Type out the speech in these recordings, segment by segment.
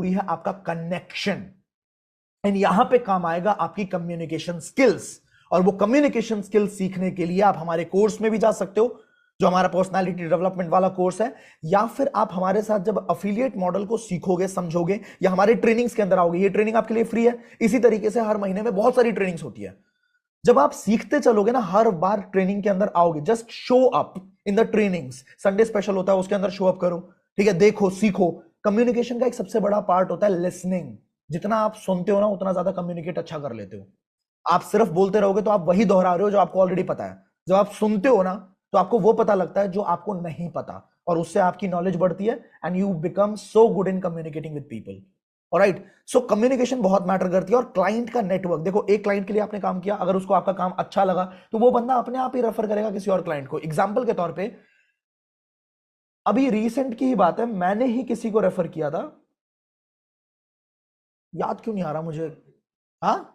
जरूरी है आपका कनेक्शन, एंड यहां पे काम आएगा आपकी कम्युनिकेशन स्किल्स। और वो कम्युनिकेशन स्किल्स सीखने के लिए आप हमारे कोर्स में भी जा सकते हो, जो हमारा पर्सनालिटी डेवलपमेंट वाला कोर्स है, या फिर आप हमारे साथ जब अफिलिएट मॉडल को सीखोगे, समझोगे, या हमारे ट्रेनिंग्स के अंदर आओगे। ये ट्रेनिंग आपके लिए फ्री है। इसी तरीके से हर महीने में बहुत सारी ट्रेनिंग्स होती है। जब आप सीखते चलोगे ना, हर बार ट्रेनिंग के अंदर आओगे, just show up in the trainings. Sunday special होता है, उसके अंदर शो अप करो, ठीक है, देखो, सीखो। कम्युनिकेशन का एक सबसे बड़ा पार्ट होता है लिसनिंग। जितना आप सुनते हो ना, उतना ज्यादा कम्युनिकेट अच्छा कर लेते हो। आप सिर्फ बोलते रहोगे तो आप वही दोहरा रहे हो जो आपको ऑलरेडी पता है। जब आप सुनते हो ना, तो आपको वो पता लगता है जो आपको नहीं पता, और उससे आपकी नॉलेज बढ़ती है, and you become so good in communicating with people. Alright, so communication बहुत मैटर करती है। और क्लाइंट का नेटवर्क, देखो, एक क्लाइंट के लिए आपने काम किया, अगर उसको आपका काम अच्छा लगा तो वो बंदा अपने आप ही रेफर करेगा किसी और क्लाइंट को। एग्जाम्पल के तौर पे, अभी रिसेंट की ही बात है, मैंने ही किसी को रेफर किया था, याद क्यों नहीं आ रहा मुझे। हाँ,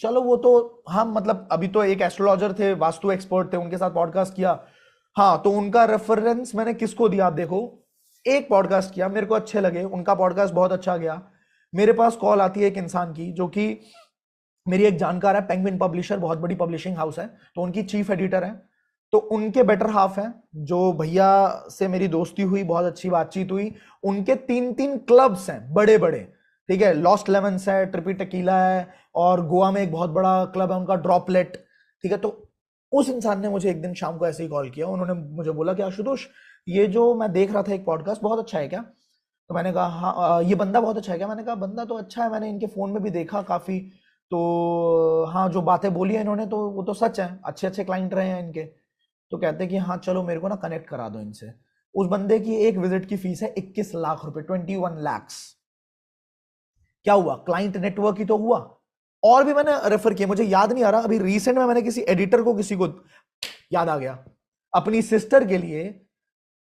चलो वो तो, हाँ मतलब अभी तो एक एस्ट्रोलॉजर थे, वास्तु एक्सपर्ट थे, उनके साथ पॉडकास्ट किया। हाँ, तो उनका रेफरेंस मैंने किसको दिया, आप देखो, एक पॉडकास्ट किया, मेरे को अच्छे लगे, उनका पॉडकास्ट बहुत अच्छा गया। मेरे पास कॉल आती है एक इंसान की, जो कि मेरी एक जानकार है, पेंगुइन पब्लिशर, बहुत बड़ी पब्लिशिंग हाउस है, तो उनकी चीफ एडिटर है। तो उनके बेटर हाफ है, जो भैया से मेरी दोस्ती हुई, बहुत अच्छी बातचीत हुई। उनके 3-3 क्लब्स हैं बड़े बड़े, ठीक है, लॉस्ट लेमन्स है, ट्रिपी टेकीला है, और गोवा में एक बहुत बड़ा क्लब है उनका, ड्रॉपलेट, ठीक है। तो उस इंसान ने मुझे एक दिन शाम को ऐसे ही कॉल किया, उन्होंने मुझे बोला कि आशुतोष, ये जो मैं देख रहा था एक पॉडकास्ट, बहुत अच्छा है क्या? तो मैंने कहा हाँ, ये बंदा बहुत अच्छा है क्या? मैंने कहा बंदा तो अच्छा है, मैंने इनके फोन में भी देखा काफी, तो हाँ, जो बातें बोली है इन्होंने तो वो तो सच है, अच्छे अच्छे क्लाइंट रहे हैं इनके। तो कहते हैं कि हाँ चलो मेरे को ना कनेक्ट करा दो इनसे। उस बंदे की एक विजिट की फीस है 21 लाख रुपए, 21 lakhs। क्या हुआ? क्लाइंट नेटवर्क ही तो हुआ। और भी मैंने रेफर किया, मुझे याद नहीं आ रहा, अभी रिसेंट में मैंने किसी एडिटर को, किसी को याद आ गया, अपनी सिस्टर के लिए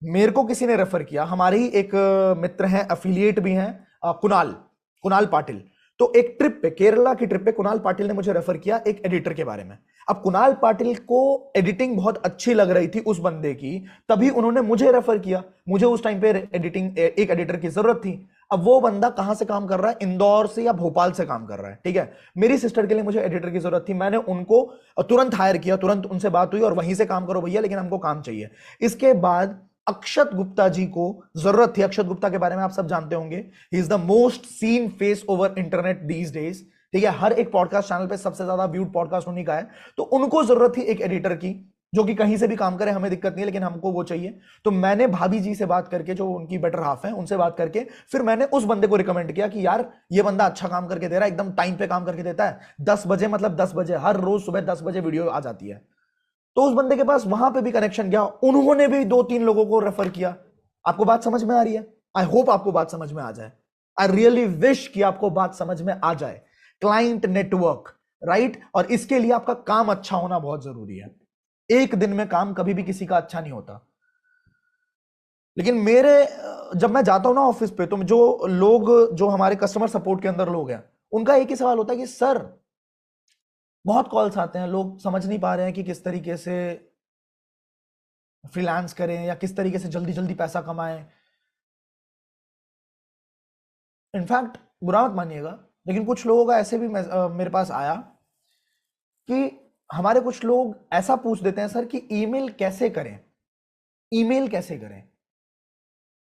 मेरे को किसी ने रेफर किया। हमारे ही एक मित्र हैं, अफिलिएट भी हैं, कुणाल, कुणाल पाटिल। तो एक ट्रिप पे, केरला की ट्रिप पे, कुणाल पाटिल ने मुझे रेफर किया एक एडिटर के बारे में। अब कुणाल पाटिल को एडिटिंग बहुत अच्छी लग रही थी उस बंदे की, तभी उन्होंने मुझे रेफर किया। मुझे उस टाइम पे एडिटिंग, एक एडिटर की जरूरत थी। अब वो बंदा कहां से काम कर रहा है? इंदौर से या भोपाल से काम कर रहा है, ठीक है। मेरी सिस्टर के लिए मुझे एडिटर की जरूरत थी, मैंने उनको तुरंत हायर किया, तुरंत उनसे बात हुई, और वहीं से काम करो भैया, लेकिन हमको काम चाहिए। इसके बाद अक्षत गुप्ता जी को जरूरत थी। अक्षत गुप्ता के बारे में आप सब जानते होंगे, he is the most seen face over internet these days, ठीक है। हर एक पॉडकास्ट चैनल पे सबसे ज्यादा व्यूड पॉडकास्ट उन्हीं का है। तो उनको जरूरत थी एक एडिटर की, जो कि कहीं से भी काम करे, हमें दिक्कत नहीं है, लेकिन हमको वो चाहिए। तो मैंने भाभी जी से बात करके, जो उनकी बेटर हाफ है, उनसे बात करके फिर मैंने उस बंदे को रिकमेंड किया कि यार ये बंदा अच्छा काम करके दे रहा है, एकदम टाइम पे काम करके देता है। 10 बजे, मतलब 10 बजे, हर रोज सुबह 10 बजे वीडियो आ जाती है। तो उस बंदे के पास वहां पे भी कनेक्शन गया, उन्होंने भी 2-3 लोगों को रेफर किया। आपको बात समझ में आ रही है? आई होप आपको बात समझ में आ जाए। आई रियली विश कि आपको बात समझ में आ जाए। क्लाइंट नेटवर्क, राइट, और इसके लिए आपका काम अच्छा होना बहुत जरूरी है। एक दिन में काम कभी भी किसी का अच्छा नहीं होता। लेकिन मेरे, जब मैं जाता हूं ना ऑफिस पे, तो जो लोग, जो हमारे कस्टमर सपोर्ट के अंदर लोग हैं, उनका एक ही सवाल होता है कि सर, बहुत कॉल्स आते हैं, लोग समझ नहीं पा रहे हैं कि किस तरीके से फ्रीलांस करें, या किस तरीके से जल्दी जल्दी पैसा कमाएं। इनफैक्ट बुरा मत मानिएगा, लेकिन कुछ लोगों का ऐसे भी मेरे पास आया कि हमारे कुछ लोग ऐसा पूछ देते हैं, सर कि ईमेल कैसे करें, ईमेल कैसे करें।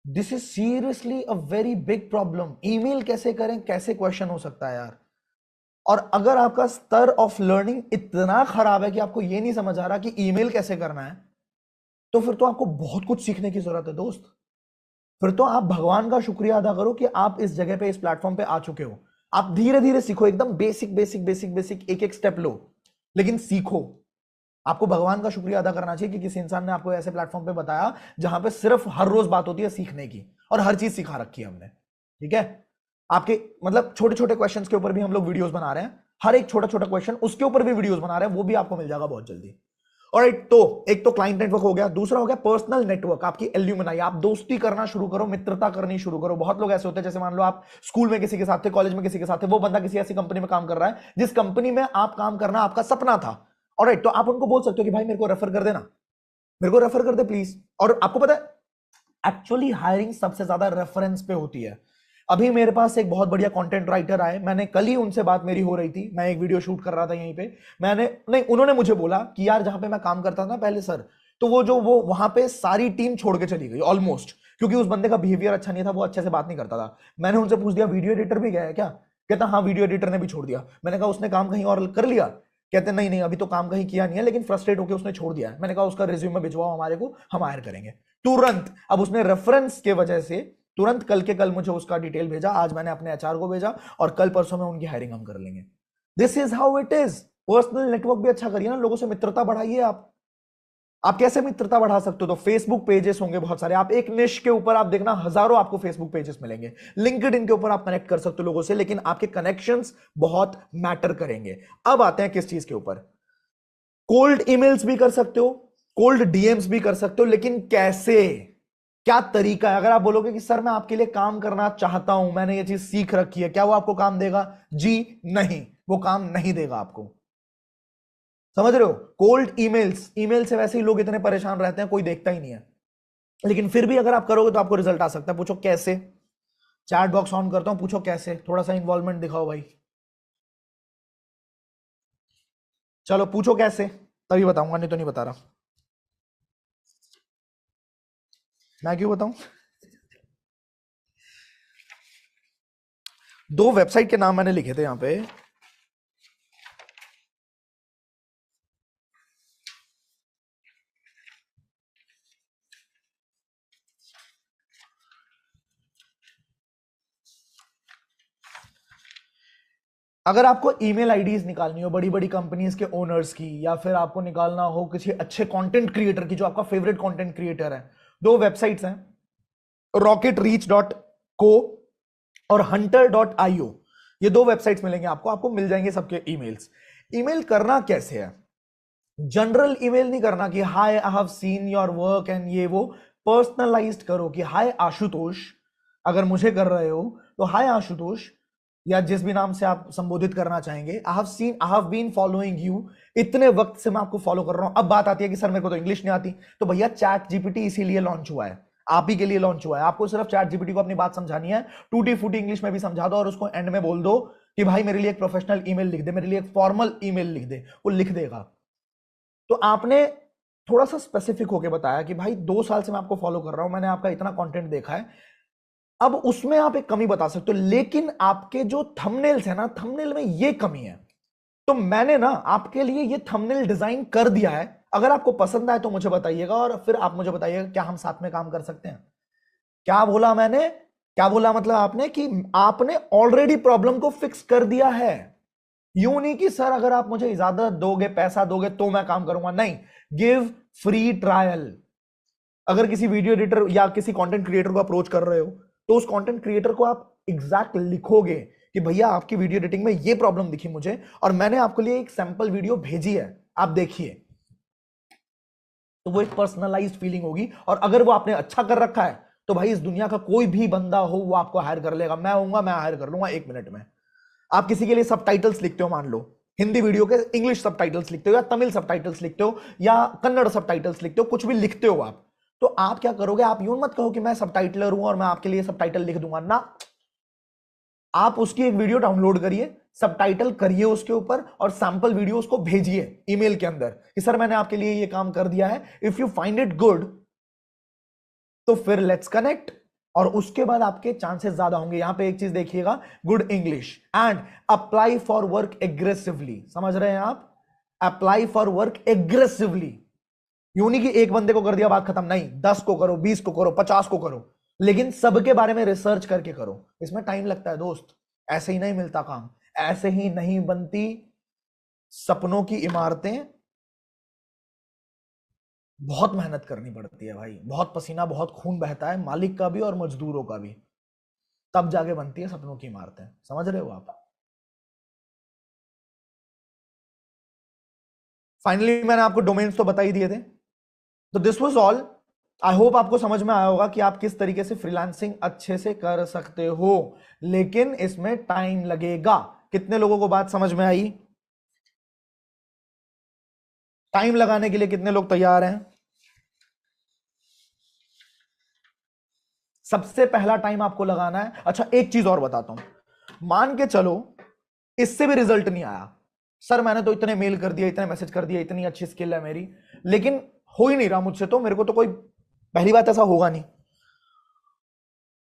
This is seriously a very big problem. Email कैसे करें, कैसे क्वेश्चन हो सकता है यार। और अगर आपका स्तर ऑफ लर्निंग इतना खराब है कि आपको यह नहीं समझ आ रहा कि ईमेल कैसे करना है, तो फिर तो आपको बहुत कुछ सीखने की जरूरत है दोस्त। फिर तो आप भगवान का शुक्रिया अदा करो कि आप इस जगह पे, इस प्लेटफॉर्म पे आ चुके हो। आप धीरे धीरे सीखो, एकदम बेसिक बेसिक बेसिक बेसिक, एक एक स्टेप लो, लेकिन सीखो। आपको भगवान का शुक्रिया अदा करना चाहिए कि किसी इंसान ने आपको ऐसे प्लेटफॉर्म पे बताया जहां पे सिर्फ हर रोज बात होती है सीखने की, और हर चीज सिखा रखी है हमने, ठीक है। आपके मतलब छोटे छोटे क्वेश्चंस के ऊपर भी हम लोग वीडियोस बना रहे हैं, हर एक छोटा छोटा क्वेश्चन, उसके ऊपर भी वीडियोस बना रहे हैं, वो भी आपको मिल जाएगा बहुत जल्दी। ऑलराइट, तो एक तो क्लाइंट नेटवर्क हो गया, दूसरा हो गया पर्सनल नेटवर्क, आपकी एल्यूमिनाई। आप दोस्ती करना शुरू करो, मित्रता करनी शुरू करो। बहुत लोग ऐसे होते हैं, जैसे मान लो आप स्कूल में किसी के साथ थे, कॉलेज में किसी के साथ थे, वो बंदा किसी ऐसी कंपनी में काम कर रहा है जिस कंपनी में आप काम करना आपका सपना था। ऑलराइट, तो आप उनको बोल सकते हो कि भाई मेरे को रेफर कर देना, मेरे को रेफर कर दे प्लीज। और आपको पता है, एक्चुअली हायरिंग सबसे ज्यादा रेफरेंस पे होती है। अभी मेरे पास एक बहुत बढ़िया कंटेंट राइटर आए, मैंने कल ही उनसे बात मेरी हो रही थी, मैं एक वीडियो शूट कर रहा था यहीं पे, मैंने नहीं, उन्होंने मुझे बोला कि यार जहां पे मैं काम करता था ना पहले सर, तो वो वहां पे सारी टीम छोड़ के चली गई ऑलमोस्ट, क्योंकि उस बंदे का बिहेवियर अच्छा नहीं था, वो अच्छे से बात नहीं करता था। मैंने उनसे पूछ दिया वीडियो एडिटर भी गया है क्या? कहता हाँ वीडियो एडिटर ने भी छोड़ दिया। मैंने कहा उसने काम कहीं और कर लिया? कहते नहीं नहीं अभी तो काम कहीं किया नहीं है, लेकिन फ्रस्ट्रेट होकर उसने छोड़ दिया है। मैंने कहा उसका रिज्यूमे भिजवाओ हमारे को, हम हायर करेंगे तुरंत। अब उसने रेफरेंस के वजह से तुरंत कल के कल मुझे उसका डिटेल भेजा, आज मैंने अपने एचआर को भेजा, और कल परसों में उनकी हायरिंग हम कर लेंगे। This is how it is. Personal network भी अच्छा करिए ना, लोगों से मित्रता बढ़ाइए। आप कैसे मित्रता बढ़ा सकते हो? तो फेसबुक पेजेस होंगे बहुत सारे, आप एक निश के ऊपर आप देखना हजारों आपको फेसबुक पेजेस मिलेंगे, लिंक्डइन के ऊपर आप कनेक्ट कर सकते हो लोगों से, लेकिन आपके कनेक्शंस बहुत मैटर करेंगे। अब आते हैं किस चीज के ऊपर, कोल्ड ईमेल्स भी कर सकते हो, कोल्ड डीएम्स भी कर सकते हो, लेकिन कैसे, क्या तरीका है? अगर आप बोलोगे कि सर मैं आपके लिए काम करना चाहता हूं, मैंने ये चीज सीख रखी है, क्या वो आपको काम देगा? जी नहीं, वो काम नहीं देगा आपको। समझ रहे हो? कोल्ड ईमेल्स, ईमेल से वैसे ही लोग इतने परेशान रहते हैं, कोई देखता ही नहीं है, लेकिन फिर भी अगर आप करोगे तो आपको रिजल्ट आ सकता है। पूछो कैसे? चैट बॉक्स ऑन करता हूं, पूछो कैसे, थोड़ा सा इन्वॉल्वमेंट दिखाओ भाई। चलो पूछो कैसे, तभी बताऊंगा, नहीं तो नहीं बता रहा। मैं क्यों बताऊं? दो वेबसाइट के नाम मैंने लिखे थे यहां पे। अगर आपको ईमेल आईडीज निकालनी हो बड़ी बड़ी कंपनीज के ओनर्स की, या फिर आपको निकालना हो किसी अच्छे कंटेंट क्रिएटर की, जो आपका फेवरेट कंटेंट क्रिएटर है, दो वेबसाइट्स हैं, rocketreach.co और hunter.io। ये दो वेबसाइट्स मिलेंगे आपको, आपको मिल जाएंगे सबके ईमेल्स। ईमेल करना कैसे है? जनरल ईमेल नहीं करना कि hi I have seen your work and ये वो। पर्सनलाइज्ड करो कि हाय आशुतोष, अगर मुझे कर रहे हो तो हाय आशुतोष, या जिस भी नाम से आप संबोधित करना चाहेंगे। I have been following you, इतने वक्त से मैं आपको फॉलो कर रहा हूं। अब बात आती है कि सर मेरे को तो इंग्लिश नहीं आती, तो भैया चैट जीपीटी इसीलिए लॉन्च हुआ है, आप ही के लिए लॉन्च हुआ है। आपको सिर्फ चैट जीपीटी को अपनी बात समझानी है, टूटी फूटी इंग्लिश में भी समझा दो, और उसको एंड में बोल दो कि भाई मेरे लिए एक प्रोफेशनल ईमेल लिख दे, मेरे लिए एक फॉर्मल ईमेल लिख दे, वो लिख देगा। तो आपने थोड़ा सा स्पेसिफिक होके बताया कि भाई 2 साल से मैं आपको फॉलो कर रहा हूं, मैंने आपका इतना कंटेंट देखा है। अब उसमें आप एक कमी बता सकते हो, लेकिन आपके जो थंबनेल्स है ना, थंबनेल में ये कमी है, तो मैंने ना आपके लिए ये थंबनेल डिजाइन कर दिया है। अगर आपको पसंद आए तो मुझे बताइएगा, और फिर आप मुझे बताइएगा क्या हम साथ में काम कर सकते हैं। क्या बोला मैंने? क्या बोला मतलब आपने कि आपने ऑलरेडी प्रॉब्लम को फिक्स कर दिया है। यूं नहीं कि सर अगर आप मुझे इजाजत दोगे, पैसा दोगे तो मैं काम करूंगा, नहीं। Give free trial. अगर किसी वीडियो एडिटर या किसी कंटेंट क्रिएटर को अप्रोच कर रहे हो, तो उस कंटेंट क्रिएटर को आप एग्जैक्ट लिखोगे कि भैया आपकी वीडियो एडिटिंग में ये प्रॉब्लम दिखी मुझे, और मैंने आपके लिए एक सैंपल वीडियो भेजी है, आप देखिए। तो वो एक पर्सनलाइज्ड फीलिंग होगी, और अगर वो आपने अच्छा कर रखा है तो भाई इस दुनिया का कोई भी बंदा हो वो आपको हायर कर लेगा। मैं आऊंगा, मैं हायर कर लूंगा 1 मिनट में। आप किसी के लिए सबटाइटल्स लिखते हो, मान लो हिंदी वीडियो के इंग्लिश सबटाइटल्स लिखते हो, या तमिल सबटाइटल्स लिखते हो, या कन्नड़ सबटाइटल्स लिखते हो, कुछ भी लिखते हो आप, तो आप क्या करोगे? आप यूं मत कहो कि मैं सबटाइटलर हूं और मैं आपके लिए सबटाइटल लिख दूंगा ना। आप उसकी एक वीडियो डाउनलोड करिए, सबटाइटल करिए उसके ऊपर, और सैंपल वीडियो उसको भेजिए ईमेल के अंदर कि सर मैंने आपके लिए ये काम कर दिया है, if you find it good तो फिर लेट्स कनेक्ट। और उसके बाद आपके चांसेस ज्यादा होंगे। यहां पे एक चीज देखिएगा, good English and apply for work aggressively. समझ रहे हैं आप? Apply for work aggressively. यूं नहीं कि एक बंदे को कर दिया बात खत्म, नहीं, 10 को करो, 20 को करो, 50 को करो, लेकिन सबके बारे में रिसर्च करके करो। इसमें टाइम लगता है दोस्त, ऐसे ही नहीं मिलता काम, ऐसे ही नहीं बनती सपनों की इमारतें। बहुत मेहनत करनी पड़ती है भाई, बहुत पसीना, बहुत खून बहता है, मालिक का भी और मजदूरों का भी, तब जाके बनती है सपनों की इमारतें। समझ रहे हो आप? फाइनली मैंने आपको डोमेन्स तो बता ही दिए थे। तो this was all. I hope आपको समझ में आया होगा कि आप किस तरीके से फ्रीलांसिंग अच्छे से कर सकते हो, लेकिन इसमें टाइम लगेगा। कितने लोगों को बात समझ में आई? टाइम लगाने के लिए कितने लोग तैयार हैं? सबसे पहला टाइम आपको लगाना है। अच्छा एक चीज और बताता हूं, मान के चलो इससे भी रिजल्ट नहीं आया, सर मैंने तो इतने मेल कर दिया, इतने मैसेज कर दिया, इतनी अच्छी स्किल है मेरी, लेकिन हो ही नहीं रहा मुझसे, तो मेरे को तो कोई, पहली बात ऐसा होगा नहीं।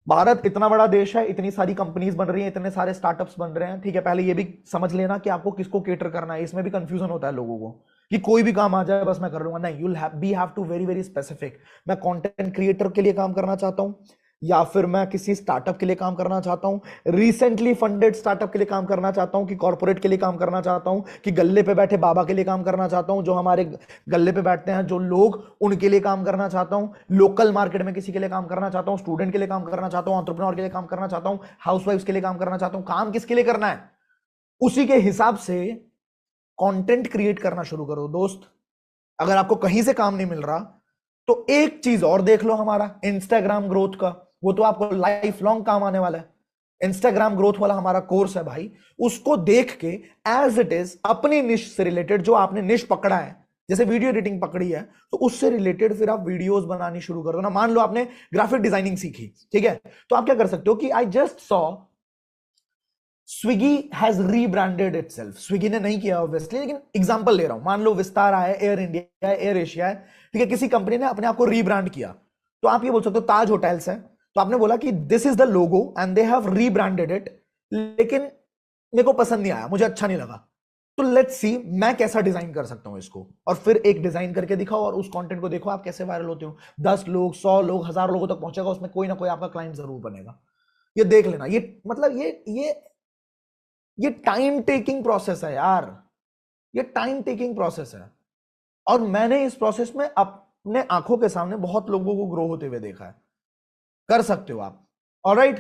भारत इतना बड़ा देश है, इतनी सारी कंपनीज बन रही हैं, इतने सारे स्टार्टअप्स बन रहे हैं, ठीक है, पहले ये भी समझ लेना कि आपको किसको केटर करना है। इसमें भी कंफ्यूजन होता है लोगों को कि कोई भी काम आ जाए बस मैं कर लूंगा, नहीं, you'll have to very very specific. मैं कंटेंट क्रिएटर के लिए काम करना चाहता हूं, या फिर मैं किसी स्टार्टअप के लिए काम करना चाहता हूं, रिसेंटली फंडेड स्टार्टअप के लिए काम करना चाहता हूं, कि कॉर्पोरेट के लिए काम करना चाहता हूं, कि गल्ले पे बैठे बाबा के लिए काम करना चाहता हूं, जो हमारे गल्ले पे बैठते हैं जो लोग, उनके लिए काम करना चाहता हूं, लोकल मार्केट में किसी के लिए काम करना चाहता हूं, स्टूडेंट के लिए काम करना चाहता हूं, एंटरप्रेन्योर के लिए काम करना चाहता हूं, हाउसवाइफ्स के लिए काम करना चाहता हूं। काम किसके लिए करना है, उसी के हिसाब से कंटेंट क्रिएट करना शुरू करो दोस्त। अगर आपको कहीं से काम नहीं मिल रहा तो एक चीज और देख लो, हमारा इंस्टाग्राम ग्रोथ का, वो तो आपको लाइफ लॉन्ग काम आने वाला है। इंस्टाग्राम ग्रोथ वाला हमारा कोर्स है भाई, उसको देख के एज इट इज अपनी निश से रिलेटेड, जो आपने निश पकड़ा है, जैसे वीडियो एडिटिंग पकड़ी है, तो उससे रिलेटेड फिर आप वीडियोस बनानी शुरू कर दो ना। मान लो आपने ग्राफिक डिजाइनिंग सीखी, ठीक है, तो आप क्या कर सकते हो कि I just saw Swiggy has rebranded itself. Swiggy ने नहीं किया ऑब्वियसली, लेकिन एग्जांपल ले रहा हूं, मान लो विस्तारा है, एयर इंडिया है, एयर एशिया है, ठीक है, किसी कंपनी ने अपने आप को रीब्रांड किया, तो आप ये बोल सकते हो ताज होटल्स है, तो आपने बोला कि this is the logo and they have rebranded it, लेकिन मेरे को पसंद नहीं आया, मुझे अच्छा नहीं लगा, तो लेट्स सी मैं कैसा डिजाइन कर सकता हूं इसको, और फिर एक डिजाइन करके दिखाओ और उस कंटेंट को देखो आप कैसे वायरल होते हो। 10 लोग, 100 लोग, 1000 लोगों तक पहुंचेगा, उसमें कोई ना कोई आपका क्लाइंट जरूर बनेगा। ये देख लेना, ये मतलब ये टाइम टेकिंग प्रोसेस है यार, ये टाइम टेकिंग प्रोसेस है, और मैंने इस प्रोसेस में अपने आंखों के सामने बहुत लोगों को ग्रो होते हुए देखा है। कर सकते हो आप। ऑलराइट।